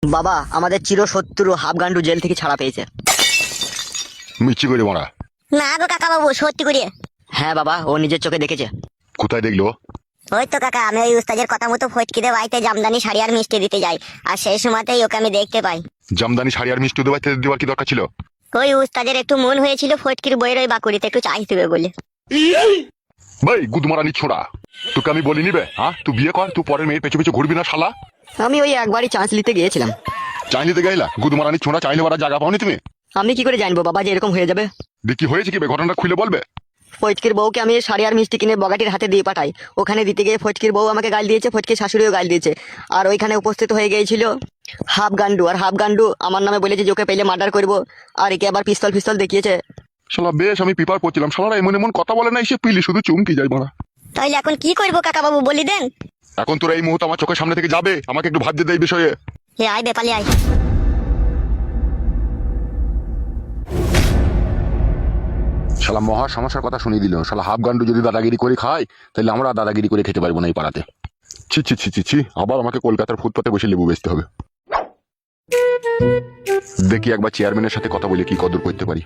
বাবা, আমাদের চিরশত্রু হাফগান্ডু জেল থেকে ছাড়া পেয়েছে। মিচ্ছি করে মারা। না গো কাকা বাবু, সত্যি করে। হ্যাঁ বাবা, ও নিজের চোখে দেখেছে। কোথায় দেখলো? ওই তো কাকা, আমি ওই উস্তাদের কথা মতো ফটকিদের বাড়িতে জামদানি শাড়ি আর মিষ্টি দিতে যাই, আর সেই সময়তেই ওকে আমি দেখতে পাই। জামদানি শাড়ি আর মিষ্টি দেওয়ার কি দরকার ছিল? ওই উস্তাদের একটু মন হয়েছিল ফটকির বইয়ের ওই বাকুড়িতে একটু চাই দেবে বলে। ভাই গুদমারানি ছোড়া, তোকে আমি বলি নিবে? হ্যাঁ, তুই বিয়ে কর, তুই পরের মেয়ের পেছু পেছু ঘুরবি না শালা। আমি ওই একবারই চান্স নিতে গিয়েছিলাম। চাইনিতে গাইলা গুদমারানি ছোড়া, চাইলে বারা জায়গা পাওনি তুমি? আমি কি করে জানবো বাবা যে এরকম হয়ে যাবে? দেখি হয়েছে কি বে, ঘটনাটা খুলে বলবে? ফটকির বউকে আমি শাড়ি আর মিষ্টি কিনে বগাটির হাতে দিয়ে পাঠাই। ওখানে দিতে গিয়ে ফটকির বউ আমাকে গাল দিয়েছে, ফটকির শাশুড়িও গাল দিয়েছে। আর ওইখানে উপস্থিত হয়ে গিয়েছিল হাফগান্ডু, আর হাফগান্ডু আমার নামে বলেছে যে ওকে পেলে মার্ডার করবো, আর একে আবার পিস্তল ফিস্তল দেখিয়েছে। শালা বেশ, আমি পিপার পড়ছিলাম, শালারা এমন এমন কথা বলে না, এসে পিলি শুধু চুমকি যায় মারা। তাইলে এখন কি করবো কাকা বাবু, বলি দেন। এখন তোরা এই মুহূর্তে আমার চোখের সামনে থেকে যাবে, আমাকে একটু ভাবতে দে এই বিষয়ে। হে আয় বেপালি আয়। শালা মহা সমস্যার কথা শুনিয়ে দিল। শালা হাফগান্ডু যদি দাদাগিরি করে খায়, তাহলে আমরা দাদাগিরি করে খেতে পারবো না এই পাড়াতে। ছি ছি ছি ছি ছি, আবার আমাকে কলকাতার ফুটপাতে বসে লেবু বেচতে হবে। দেখি একবার চেয়ারম্যানের সাথে কথা বলে কি কদর করতে পারি।